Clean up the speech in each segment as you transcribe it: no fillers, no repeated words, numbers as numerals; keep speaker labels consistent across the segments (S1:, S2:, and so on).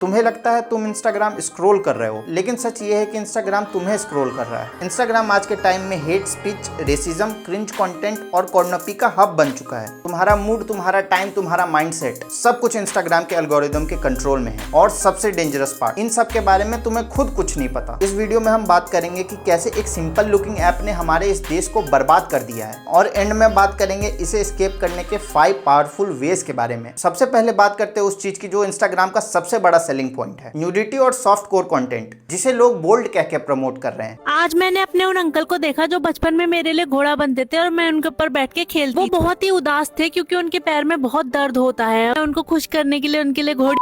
S1: तुम्हें लगता है तुम इंस्टाग्राम स्क्रॉल कर रहे हो, लेकिन सच ये है कि इंस्टाग्राम तुम्हें स्क्रॉल कर रहा है। इंस्टाग्राम आज के टाइम में hate speech, racism, cringe content और कॉर्नपी का हब बन चुका है। तुम्हारा मूड, तुम्हारा टाइम, तुम्हारा माइंडसेट सब कुछ इंस्टाग्राम के एल्गोरिदम के कंट्रोल में है। और सबसे डेंजरस पार्ट, इन सब के बारे में तुम्हें खुद कुछ नहीं पता। इस वीडियो में हम बात करेंगे कि कैसे एक सिंपल लुकिंग ऐप ने हमारे इस देश को बर्बाद कर दिया है, और एंड में बात करेंगे इसे एस्केप करने के 5 पावरफुल वेज के बारे में। सबसे पहले बात करते हैं उस चीज की जो इंस्टाग्राम का सबसे बड़ा सेलिंग पॉइंट है, न्यूडिटी और सॉफ्ट कोर कंटेंट, जिसे लोग बोल्ड कह के प्रमोट कर रहे हैं।
S2: आज मैंने अपने उन अंकल को देखा जो बचपन में मेरे लिए घोड़ा बनते थे और मैं उनके ऊपर बैठ के खेलती। वो बहुत ही उदास थे क्योंकि उनके पैर में बहुत दर्द होता है। उनको खुश करने के लिए उनके लिए घोड़ी,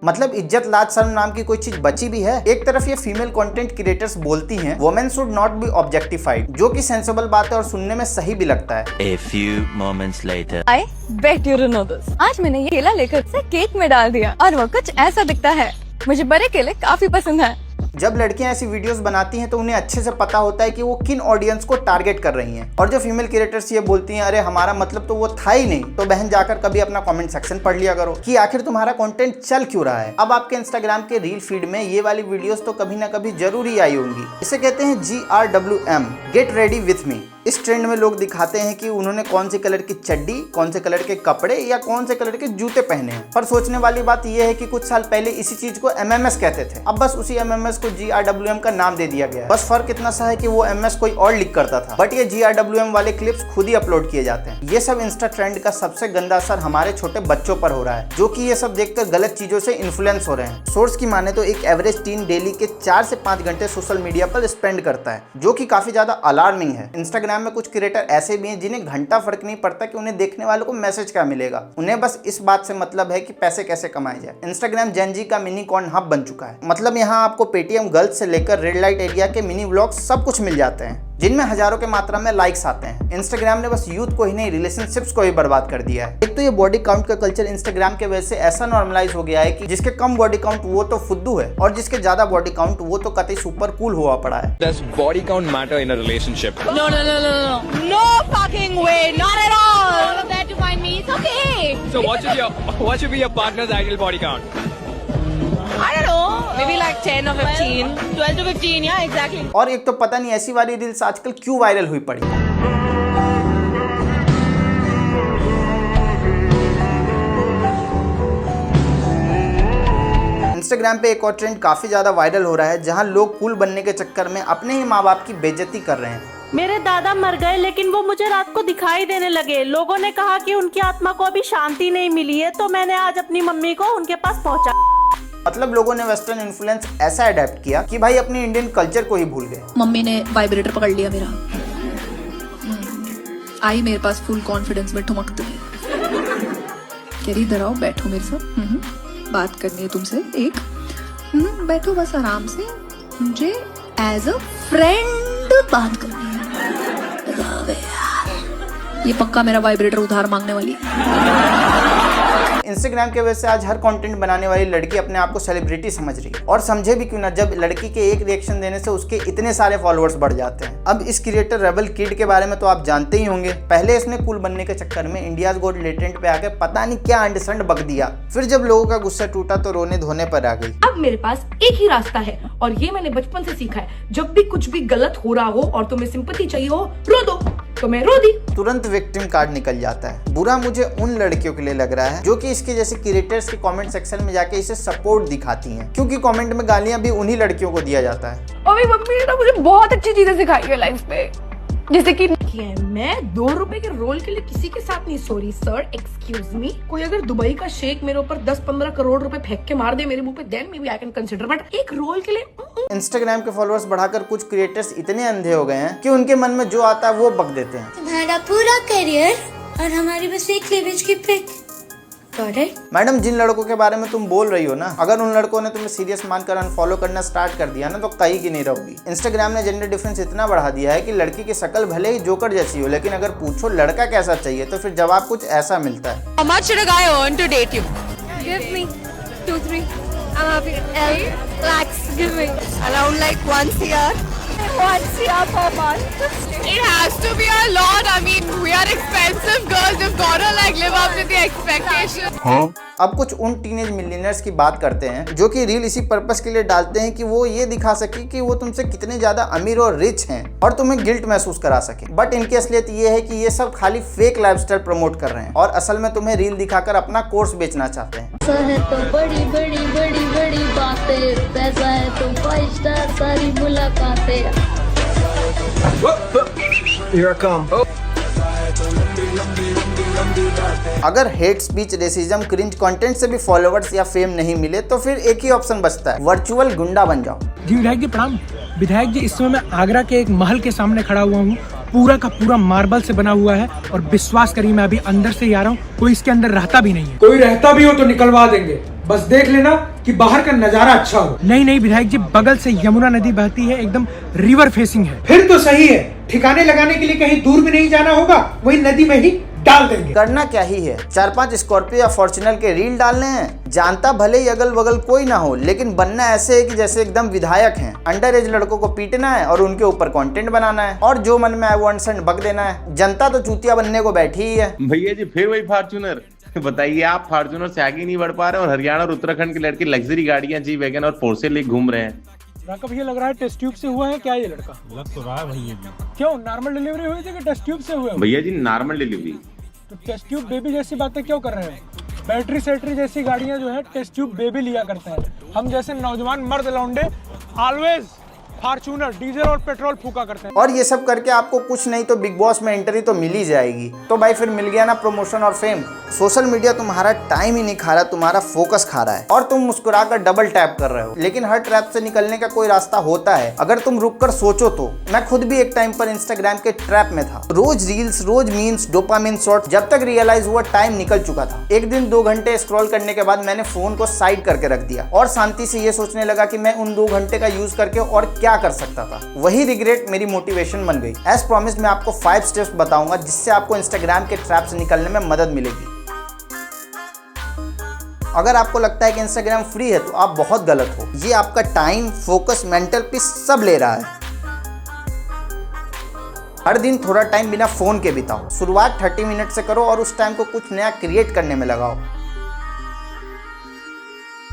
S1: मतलब इज्जत, लाज, शर्म नाम की कोई चीज बची भी है? एक तरफ ये फीमेल कंटेंट क्रिएटर्स बोलती हैं women should not be objectified, जो कि सेंसिबल बात है और सुनने में सही भी लगता है।
S3: A few moments later.
S4: I bet you know this. आज मैंने ये केला लेकर से केक में डाल दिया और वो कुछ ऐसा दिखता है। मुझे बड़े केले काफी पसंद है।
S1: जब लड़कियां ऐसी वीडियोस बनाती हैं तो उन्हें अच्छे से पता होता है कि वो किन ऑडियंस को टारगेट कर रही हैं। और जो फीमेल क्रिएटर्स ये बोलती हैं अरे हमारा मतलब तो वो था ही नहीं, तो बहन जाकर कभी अपना कमेंट सेक्शन पढ़ लिया करो कि आखिर तुम्हारा कंटेंट चल क्यों रहा है। अब आपके इंस्टाग्राम के रील फीड में ये वाली वीडियोस तो कभी ना कभी जरूर ही आई होंगी। इसे कहते हैं GRWM, get ready with me. इस ट्रेंड में लोग दिखाते हैं कि उन्होंने कौन से कलर की चड्डी, कौन से कलर के कपड़े या कौन से कलर के जूते पहने हैं। पर सोचने वाली बात यह है कि कुछ साल पहले इसी चीज को MMS कहते थे। अब बस उसी MMS को GRWM का नाम दे दिया गया है। बस फर्क इतना सा है कि वो MS कोई और लिख करता था, बट ये GRWM वाले क्लिप्स खुद ही अपलोड किए जाते हैं। ये सब इंस्टा ट्रेंड का सबसे गंदा असर हमारे छोटे बच्चों पर हो रहा है, जो कि ये सब देखकर गलत चीजों से इन्फ्लुएंस हो रहे हैं। सोर्स की माने तो एक एवरेज टीन डेली के 4 से 5 घंटे सोशल मीडिया पर स्पेंड करता है, जो कि काफी ज्यादा अलार्मिंग है। इंस्टाग्राम में कुछ क्रिएटर ऐसे भी हैं जिन्हें घंटा फर्क नहीं पड़ता कि उन्हें देखने वालों को मैसेज क्या मिलेगा। उन्हें बस इस बात से मतलब है कि पैसे कैसे कमाए जाए। इंस्टाग्राम जेन जी का मिनी कॉर्न हब बन चुका है। मतलब यहाँ आपको पेटीएम गर्ल्स से लेकर रेड लाइट एरिया के मिनी व्लॉग्स सब कुछ मिल जाते हैं, जिनमें हजारों के मात्रा में लाइक्स आते हैं। इंस्टाग्राम ने बस यूथ को ही नहीं, रिलेशनशिप्स को भी बर्बाद कर दिया है। एक तो ये बॉडी काउंट का कल्चर इंस्टाग्राम के वजह से ऐसा नॉर्मलाइज हो गया है कि जिसके कम बॉडी काउंट वो तो फुद्दू है, और जिसके ज्यादा बॉडी काउंट वो तो कतई सुपर कूल हुआ पड़ा है।
S5: Does body count matter in a relationship?
S4: No fucking way, not at all. All of that to find me, it's okay.
S5: So what should be your partner's ideal body count?
S4: I don't know, maybe like 10 or 15. 12 to 15, yeah, exactly.
S1: और एक तो पता नहीं ऐसी वाली reels आजकल क्यों viral हुई पड़ी। इंस्टाग्राम पे एक और ट्रेंड काफी ज्यादा वायरल हो रहा है, जहां लोग कूल बनने के चक्कर में अपने ही माँ बाप की बेइज्जती कर रहे हैं।
S2: मेरे दादा मर गए लेकिन वो मुझे रात को दिखाई देने लगे। लोगों ने कहा कि उनकी आत्मा को अभी शांति नहीं मिली है, तो मैंने आज अपनी मम्मी को उनके पास पहुंचा।
S1: मतलब लोगों ने वेस्टर्न इन्फ्लुएंस ऐसा अडेप्ट किया कि भाई अपने इंडियन कल्चर को ही भूल गए।
S6: मम्मी ने वाइब्रेटर पकड़ लिया मेरा, आई मेरे पास फुल कॉन्फिडेंस में ठुमकते हुए, कह रही इधर आओ, बैठो मेरे साथ, बात करनी है तुमसे एक। बैठो बस आराम से, मुझे एज अ फ्रेंड बात करनी है। ये पक्का मेरा वाइब्रेटर उधार मांगने वाली है।
S1: इंस्टाग्राम के वजह से आज हर कंटेंट बनाने वाली लड़की अपने आप को सेलिब्रिटी समझ रही है, और समझे भी क्यों ना जब लड़की के एक रिएक्शन देने से उसके इतने सारे फॉलोअर्स बढ़ जाते हैं। अब इस क्रिएटर रेबल किड के बारे में तो आप जानते ही होंगे। पहले इसने कूल बनने के चक्कर में इंडियाज गॉट लेटेंट पे आके पता नहीं क्या अंडसंड बक दिया, फिर जब लोगों का गुस्सा टूटा तो रोने धोने पर आ गई।
S7: अब मेरे पास एक ही रास्ता है, और ये मैंने बचपन से सीखा है। जब भी कुछ भी गलत हो रहा हो और तुम्हें सिंपैथी चाहिए हो, रो दो, तो मैं रो दी।
S1: तुरंत विक्टिम कार्ड निकल जाता है। बुरा मुझे उन लड़कियों के लिए लग रहा है जो कि इसके जैसे क्रिएटर्स के कमेंट सेक्शन में जाके इसे सपोर्ट दिखाती हैं, क्योंकि कमेंट में गालियां भी उन्हीं लड़कियों को दिया जाता है।
S7: और मेरी मम्मी ने ना मुझे बहुत अच्छी चीजें सिखाई है लाइफ पे, जैसे कि मैं 2 रुपए के रोल के लिए किसी के साथ नहीं, सॉरी सर, एक्सक्यूज मी। कोई अगर दुबई का शेख मेरे ऊपर 10-15 करोड़ रुपए फेंक के मार दे मेरे मुंह पे, then may be I can consider, but एक रोल के लिए।
S1: इंस्टाग्राम के फॉलोअर्स बढ़ाकर कुछ क्रिएटर्स इतने अंधे हो गए हैं कि उनके मन में जो आता है वो बक देते हैं।
S8: तुम्हारा पूरा करियर और हमारी बस एक क्लीवेज की पिक।
S1: मैडम, जिन लड़कों के बारे में तुम बोल रही हो ना, अगर उन लड़कों ने तुम्हें सीरियस मानकर अनफॉलो करना स्टार्ट कर दिया ना, तो कहीं की नहीं रहोगी। इंस्टाग्राम ने जेंडर डिफरेंस इतना बढ़ा दिया है कि लड़की की शक्ल भले ही जोकर जैसी हो, लेकिन अगर पूछो लड़का कैसा चाहिए तो फिर जवाब कुछ ऐसा मिलता है।
S4: How much should a guy earn to date you? Give me 2-3. I'm happy. Lakhs, give me. Around like 1 CR. 1 CR per month. It has to be a lot. I mean, we are expensive girls. We've gotta like live up to the expectation.
S1: अब कुछ उन teenage millionaires की बात करते हैं जो कि reel इसी पर्पस के लिए डालते हैं कि वो ये दिखा सके कि वो तुमसे कितने ज्यादा अमीर और रिच हैं और तुम्हें गिल्ट महसूस करा सके। बट इनकी असलियत ये है कि ये सब खाली फेक लाइफस्टाइल प्रमोट कर रहे हैं और असल में तुम्हें रील दिखाकर अपना कोर्स बेचना चाहते हैं।
S8: है तो बड़ी बड़ी बड़ी बड़ी बातें, पैसा है तो 5 स्टार सारी मुलाकातें।
S1: अगर hate speech, racism, cringe content से भी फॉलोवर्स या फेम नहीं मिले तो फिर एक ही ऑप्शन बचता है, वर्चुअल गुंडा बन जाओ।
S9: जी विधायक जी प्रणाम। विधायक जी इस समय मैं आगरा के एक महल के सामने खड़ा हुआ हूँ, पूरा का पूरा मार्बल से बना हुआ है और विश्वास करिए मैं अभी अंदर से ही आ रहा हूँ, कोई इसके अंदर रहता भी नहीं है।
S10: कोई रहता भी हो तो निकलवा देंगे, बस देख लेना कि बाहर का नजारा अच्छा हो।
S9: नहीं विधायक जी, बगल से यमुना नदी बहती है, एकदम रिवर फेसिंग है।
S10: फिर तो सही है, ठिकाने लगाने के लिए कहीं दूर भी नहीं जाना होगा, वही नदी में ही डाल देंगे।
S1: करना क्या ही है, 4-5 स्कॉर्पियो या फॉर्च्यूनर के रील डालने हैं। जानता भले ही अगल बगल कोई ना हो, लेकिन बनना ऐसे है कि जैसे एकदम विधायक हैं। अंडर एज लड़कों को पीटना है और उनके ऊपर कंटेंट बनाना है और जो मन में आए वो अनसन बक देना है। जनता तो चूतिया बनने को बैठी ही है।
S11: भैया जी फिर वही फॉर्च्यूनर बताइए, आप फॉर्च्यूनर से आगे नहीं बढ़ पा रहे और हरियाणा और उत्तराखंड के लड़के लग्जरी गाड़ियां, जी वैगन और पोर्से लेके घूम रहे हैं।
S9: राकब ये लग रहा है टेस्ट ट्यूब से हुआ है क्या ये लड़का? लग तो रहा है भैया जी। क्यों, नॉर्मल डिलीवरी हुई थी कि टेस्ट ट्यूब से हुआ?
S11: भैया जी नॉर्मल डिलीवरी।
S9: तो टेस्ट ट्यूब बेबी जैसी बातें क्यों कर रहे हैं? बैटरी सेटरी जैसी गाड़ियां जो है टेस्ट ट्यूब बेबी लिया करते हैं। हम जैसे नौजवान मर्द लौंडे ऑलवेज फॉर्च्यूनर डीजल और पेट्रोल फूका करते हैं।
S1: और ये सब करके आपको कुछ नहीं तो बिग बॉस में एंट्री तो मिल ही जाएगी। तो भाई फिर मिल गया ना प्रमोशन और फेम। सोशल मीडिया तुम्हारा टाइम ही नहीं खा रहा, तुम्हारा फोकस खा रहा है और तुम मुस्कुरा कर डबल टैप कर रहे हो। लेकिन हर ट्रैप से निकलने का कोई रास्ता होता है अगर तुम रुक कर सोचो तो। मैं खुद भी एक टाइम पर इंस्टाग्राम के ट्रैप में था, रोज रील्स, रोज मीम्स, डोपामिन शॉट, जब तक रियलाइज हुआ टाइम निकल चुका था। एक दिन 2 घंटे स्क्रॉल करने के बाद मैंने फोन को साइड करके रख दिया और शांति से ये सोचने लगा कि मैं उन 2 घंटे का यूज करके और क्या कर सकता था। वही रिग्रेट मेरी मोटिवेशन बन गई। एज प्रॉमिस मैं आपको 5 स्टेप्स बताऊंगा जिससे आपको इंस्टाग्राम के ट्रैप से निकलने में मदद मिलेगी। अगर आपको लगता है कि इंस्टाग्राम फ्री है तो आप बहुत गलत हो। ये आपका टाइम, फोकस, मेंटल पीस सब ले रहा है। हर दिन थोड़ा टाइम बिना फोन के बिताओ। शुरुआत 30 मिनट से करो और उस टाइम को कुछ नया क्रिएट करने में लगाओ।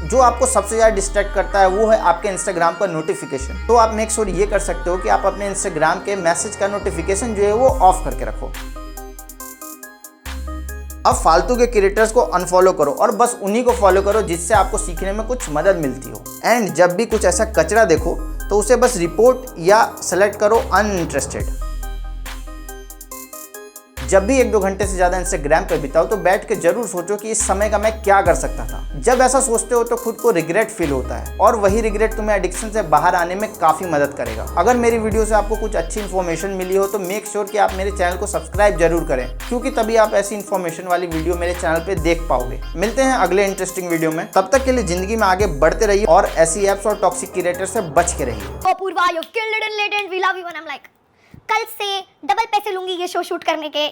S1: जो आपको सबसे ज़्यादा डिस्ट्रैक्ट करता है वो है आपके इंस्टाग्राम का नोटिफिकेशन। तो आप मेक श्योर ये कर सकते हो कि आप अपने इंस्टाग्राम के मैसेज का नोटिफिकेशन जो है वो ऑफ करके रखो। अब फालतू के क्रिएटर्स को अनफॉलो करो और बस उन्हीं को फॉलो करो जिससे आपको सीखने में कुछ मदद मिलती हो। एंड जब भी कुछ ऐसा कचरा देखो तो उसे बस रिपोर्ट या सेलेक्ट करो अनइंटरेस्टेड। जब भी 1-2 घंटे से ज़्यादा इंस्टाग्राम पर बिताओ तो बैठ के जरूर सोचो कि इस समय का मैं क्या कर सकता था। जब ऐसा सोचते हो तो खुद को रिग्रेट फील होता है और वही रिग्रेट तुम्हें एडिक्शन से बाहर आने में काफ़ी मदद करेगा। अगर मेरी वीडियो से आपको कुछ अच्छी इन्फॉर्मेशन मिली हो तो मेक श्योर कि आप मेरे चैनल को सब्सक्राइब जरूर करें, क्योंकि तभी आप ऐसी इन्फॉर्मेशन वाली वीडियो मेरे चैनल पर देख पाओगे। मिलते हैं अगले इंटरेस्टिंग वीडियो में, तब तक के लिए जिंदगी में आगे बढ़ते रहिए और ऐसी ऐप्स और टॉक्सिक क्रिएटर से बच के रहिए।
S12: कल से डबल पैसे लूंगी ये शो शूट करने के।